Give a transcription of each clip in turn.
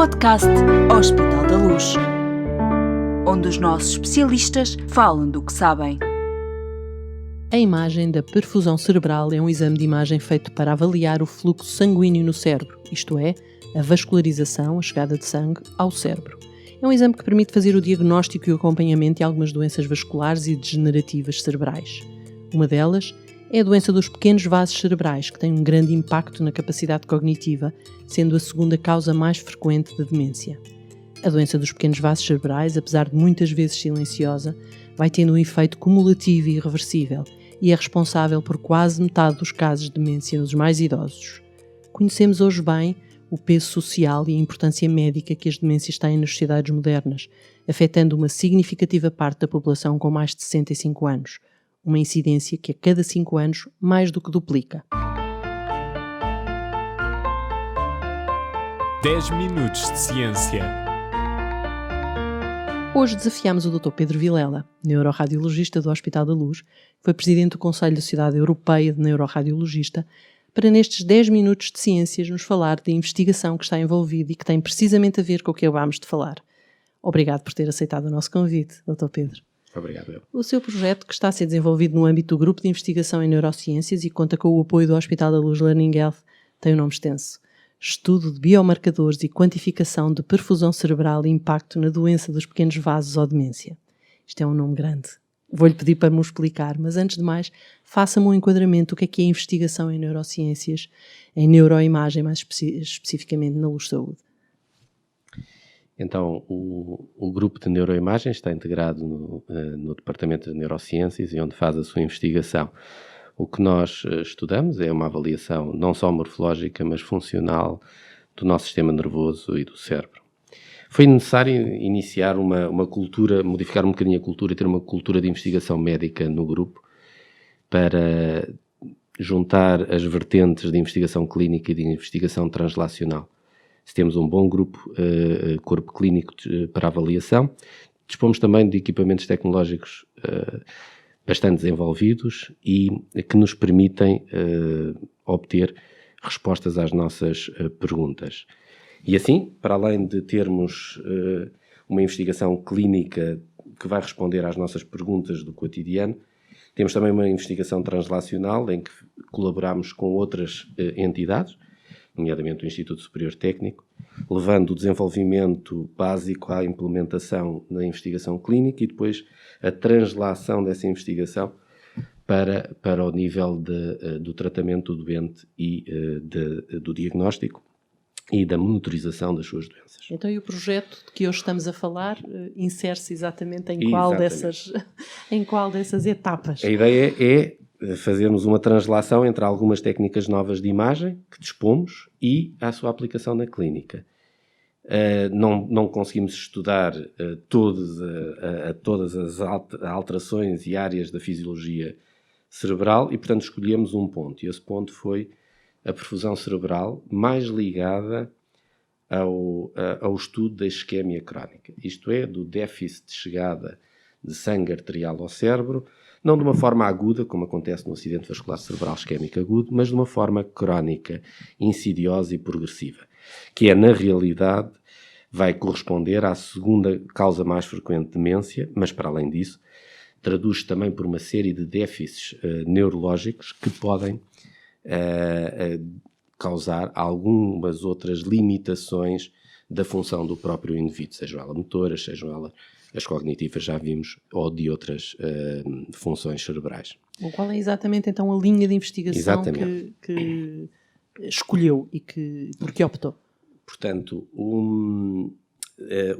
podcast Hospital da Luz, onde os nossos especialistas falam do que sabem. A imagem da perfusão cerebral é um exame de imagem feito para avaliar o fluxo sanguíneo no cérebro, isto é, a vascularização, a chegada de sangue ao cérebro. É um exame que permite fazer o diagnóstico e o acompanhamento de algumas doenças vasculares e degenerativas cerebrais. Uma delas é a doença dos pequenos vasos cerebrais, que tem um grande impacto na capacidade cognitiva, sendo a segunda causa mais frequente da demência. A doença dos pequenos vasos cerebrais, apesar de muitas vezes silenciosa, vai tendo um efeito cumulativo e irreversível e é responsável por quase metade dos casos de demência nos mais idosos. Conhecemos hoje bem o peso social e a importância médica que as demências têm nas sociedades modernas, afetando uma significativa parte da população com mais de 65 anos, uma incidência que a cada 5 anos mais do que duplica. 10 minutos de ciência. Hoje desafiamos o Dr. Pedro Vilela, neuroradiologista do Hospital da Luz, que foi presidente do Conselho da Sociedade Europeia de Neuroradiologista, para nestes 10 minutos de ciências nos falar da investigação que está envolvida e que tem precisamente a ver com o que acabámos de falar. Obrigado por ter aceitado o nosso convite, Dr. Pedro. Obrigado. O seu projeto, que está a ser desenvolvido no âmbito do Grupo de Investigação em Neurociências e conta com o apoio do Hospital da Luz Learning Health, tem um nome extenso: Estudo de Biomarcadores e Quantificação de Perfusão Cerebral e Impacto na Doença dos Pequenos Vasos ou Demência. Isto é um nome grande. Vou-lhe pedir para me explicar, mas antes de mais, faça-me um enquadramento do que é a investigação em neurociências, em neuroimagem, mais especificamente na Luz Saúde. Então, o grupo de neuroimagem está integrado no Departamento de Neurociências e onde faz a sua investigação. O que nós estudamos é uma avaliação não só morfológica, mas funcional do nosso sistema nervoso e do cérebro. Foi necessário iniciar uma cultura, modificar um bocadinho a cultura e ter uma cultura de investigação médica no grupo para juntar as vertentes de investigação clínica e de investigação translacional. Se temos um bom grupo, corpo clínico para avaliação, dispomos também de equipamentos tecnológicos bastante desenvolvidos e que nos permitem obter respostas às nossas perguntas. E assim, para além de termos uma investigação clínica que vai responder às nossas perguntas do cotidiano, temos também uma investigação translacional em que colaboramos com outras entidades, nomeadamente o Instituto Superior Técnico, levando o desenvolvimento básico à implementação na investigação clínica e depois a translação dessa investigação para o nível do tratamento do doente e do diagnóstico e da monitorização das suas doenças. Então, e o projeto de que hoje estamos a falar insere-se exatamente em qual dessas etapas? A ideia é fazermos uma translação entre algumas técnicas novas de imagem que dispomos e a sua aplicação na clínica. Não conseguimos estudar todas as alterações e áreas da fisiologia cerebral e, portanto, escolhemos um ponto. E esse ponto foi a perfusão cerebral mais ligada ao estudo da isquemia crónica. Isto é, do déficit de chegada de sangue arterial ao cérebro, não de uma forma aguda, como acontece no acidente vascular cerebral isquémico agudo, mas de uma forma crónica, insidiosa e progressiva, que na realidade, vai corresponder à segunda causa mais frequente de demência, mas para além disso, traduz também por uma série de déficits neurológicos que podem causar algumas outras limitações da função do próprio indivíduo, sejam elas motoras, sejam elas as cognitivas, já vimos, ou de outras funções cerebrais. Qual é exatamente então a linha de investigação que escolheu e por que optou? Portanto, o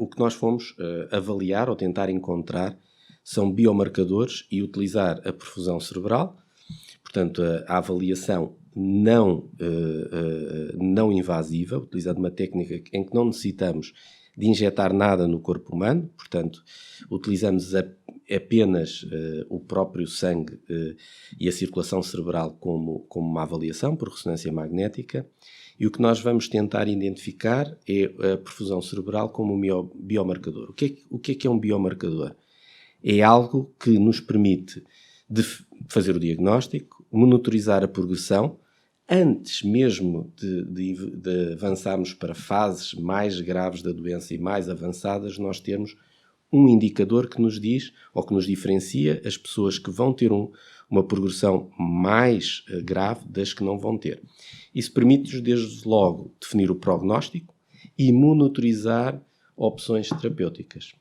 que nós fomos avaliar ou tentar encontrar são biomarcadores e utilizar a perfusão cerebral, portanto, a avaliação não invasiva, utilizando uma técnica em que não necessitamos de injetar nada no corpo humano, portanto, utilizamos apenas o próprio sangue e a circulação cerebral como uma avaliação por ressonância magnética, e o que nós vamos tentar identificar é a perfusão cerebral como um biomarcador. O que é um biomarcador? É algo que nos permite de fazer o diagnóstico, monitorizar a progressão Antes mesmo de avançarmos para fases mais graves da doença e mais avançadas, nós temos um indicador que nos diz, ou que nos diferencia, as pessoas que vão ter uma progressão mais grave das que não vão ter. Isso permite-nos, desde logo, definir o prognóstico e monitorizar opções terapêuticas,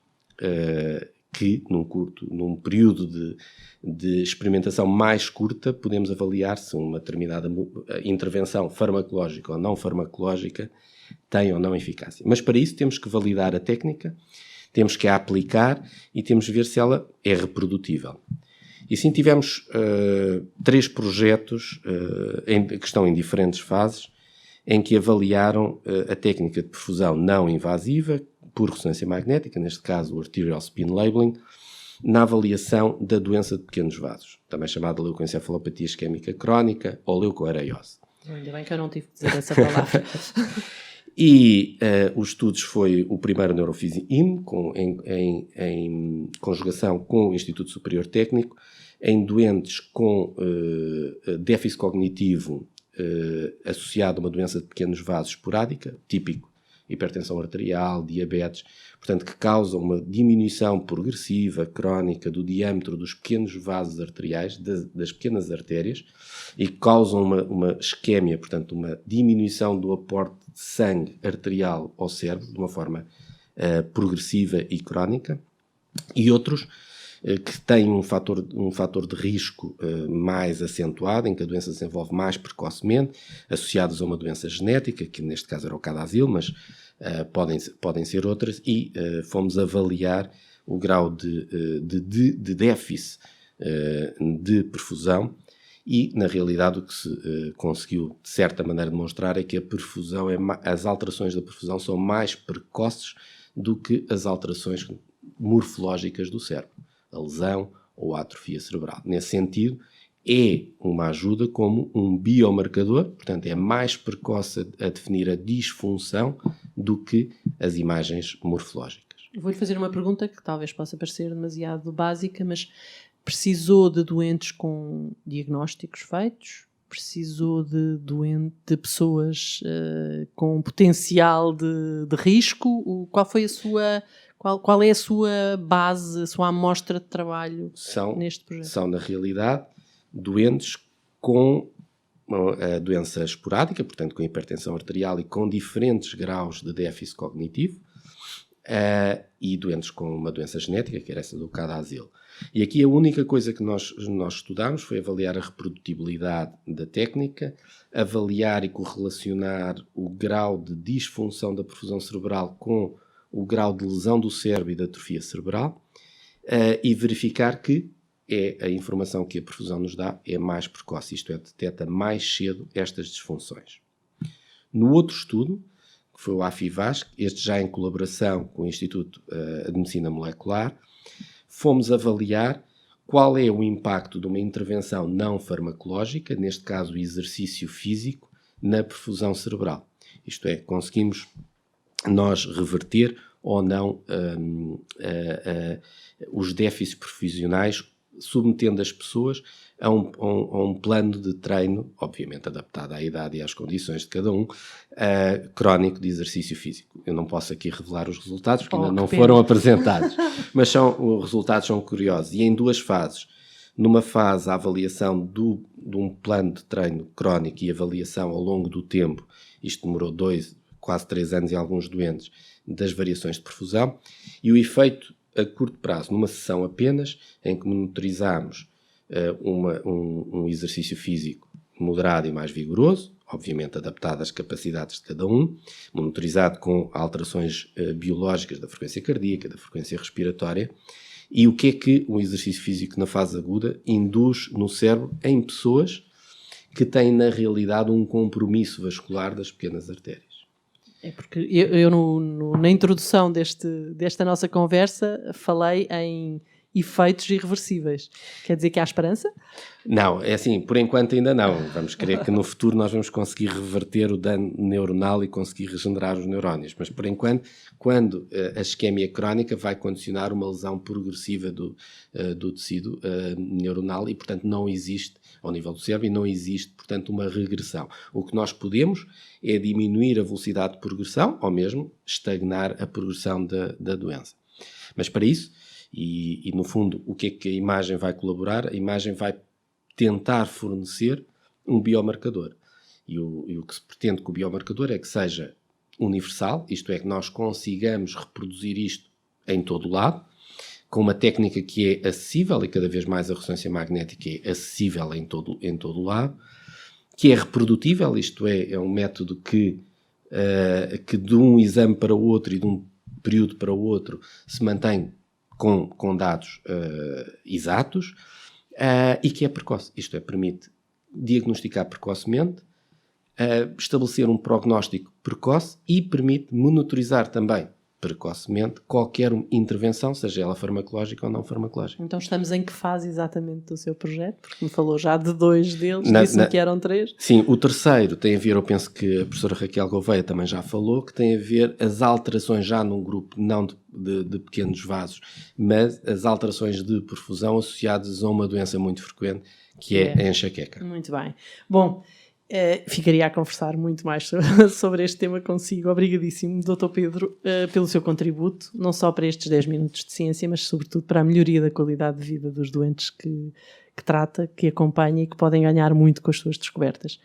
que num período de experimentação mais curta podemos avaliar se uma determinada intervenção farmacológica ou não farmacológica tem ou não eficácia. Mas para isso temos que validar a técnica, temos que a aplicar e temos que ver se ela é reprodutível. E assim tivemos 3 projetos que estão em diferentes fases, em que avaliaram a técnica de perfusão não invasiva por ressonância magnética, neste caso o Arterial Spin Labeling, na avaliação da doença de pequenos vasos, também chamada leucoencefalopatia isquémica crónica ou leucoareiose. Ainda bem que eu não tive que dizer essa palavra. E os estudos foi o primeiro Neurofisi-IM, em conjugação com o Instituto Superior Técnico, em doentes com déficit cognitivo associado a uma doença de pequenos vasos esporádica, típico hipertensão arterial, diabetes, portanto, que causam uma diminuição progressiva, crónica, do diâmetro dos pequenos vasos arteriais, das pequenas artérias, e que causam uma isquémia, portanto, uma diminuição do aporte de sangue arterial ao cérebro, de uma forma progressiva e crónica, e outros que têm um fator de risco mais acentuado, em que a doença se desenvolve mais precocemente, associados a uma doença genética, que neste caso era o Cadazil, mas podem ser outras, e fomos avaliar o grau de déficit de perfusão, e na realidade o que se conseguiu de certa maneira demonstrar é que a perfusão, as alterações da perfusão são mais precoces do que as alterações morfológicas do cérebro, a lesão ou a atrofia cerebral. Nesse sentido, é uma ajuda como um biomarcador, portanto é mais precoce a definir a disfunção do que as imagens morfológicas. Vou-lhe fazer uma pergunta que talvez possa parecer demasiado básica, mas precisou de doentes com diagnósticos feitos? Precisou de pessoas com potencial de risco? Qual é a sua base, a sua amostra de trabalho neste projeto? São, na realidade, doentes com a doença esporádica, portanto com hipertensão arterial e com diferentes graus de déficit cognitivo, e doentes com uma doença genética, que era essa do Cadazil. E aqui a única coisa que nós estudámos foi avaliar a reprodutibilidade da técnica, avaliar e correlacionar o grau de disfunção da perfusão cerebral com o grau de lesão do cérebro e da atrofia cerebral, e verificar que a informação que a perfusão nos dá é mais precoce, isto é, detecta mais cedo estas disfunções. No outro estudo, que foi o AFIVAS, este já em colaboração com o Instituto de Medicina Molecular, fomos avaliar qual é o impacto de uma intervenção não farmacológica, neste caso o exercício físico, na perfusão cerebral. Isto é, conseguimos nós reverter ou não os déficits perfusionais, submetendo as pessoas a um plano de treino, obviamente adaptado à idade e às condições de cada um, crónico de exercício físico. Eu não posso aqui revelar os resultados, porque ainda não foram apresentados, mas os resultados são curiosos. E em 2 fases. Numa fase, a avaliação de um plano de treino crónico e avaliação ao longo do tempo, isto demorou quase 3 anos em alguns doentes, das variações de perfusão, e o efeito a curto prazo, numa sessão apenas, em que monitorizámos um exercício físico moderado e mais vigoroso, obviamente adaptado às capacidades de cada um, monitorizado com alterações biológicas da frequência cardíaca, da frequência respiratória, e o que é que o exercício físico na fase aguda induz no cérebro em pessoas que têm na realidade um compromisso vascular das pequenas artérias. É porque eu na introdução desta nossa conversa falei em efeitos irreversíveis. Quer dizer que há esperança? Não, é assim, por enquanto ainda não. Vamos crer que no futuro nós vamos conseguir reverter o dano neuronal e conseguir regenerar os neurónios. Mas por enquanto, quando a isquemia crónica vai condicionar uma lesão progressiva do tecido neuronal e, portanto, não existe, ao nível do cérebro, e não existe, portanto, uma regressão. O que nós podemos é diminuir a velocidade de progressão ou mesmo estagnar a progressão da doença. Mas para isso, e no fundo, o que é que a imagem vai colaborar? A imagem vai tentar fornecer um biomarcador. E o que se pretende com o biomarcador é que seja universal, isto é, que nós consigamos reproduzir isto em todo o lado, com uma técnica que é acessível, e cada vez mais a ressonância magnética é acessível em todo o lado, que é reprodutível, isto é um método que de um exame para o outro e de um período para o outro se mantém com dados exatos, e que é precoce. Isto é, permite diagnosticar precocemente, estabelecer um prognóstico precoce e permite monitorizar também precocemente qualquer intervenção, seja ela farmacológica ou não farmacológica. Então estamos em que fase exatamente do seu projeto? Porque me falou já de 2 deles, disse-me que eram 3. Sim, o terceiro tem a ver, eu penso que a professora Raquel Gouveia também já falou, que tem a ver as alterações já num grupo não de pequenos vasos, mas as alterações de perfusão associadas a uma doença muito frequente, que é a enxaqueca. Muito bem. Bom, ficaria a conversar muito mais sobre este tema consigo. Obrigadíssimo, Dr. Pedro, pelo seu contributo, não só para estes 10 minutos de ciência, mas sobretudo para a melhoria da qualidade de vida dos doentes que trata, que acompanha e que podem ganhar muito com as suas descobertas.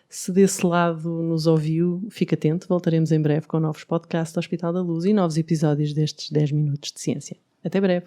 Se desse lado nos ouviu, fique atento, voltaremos em breve com novos podcasts do Hospital da Luz e novos episódios destes 10 minutos de ciência. Até breve!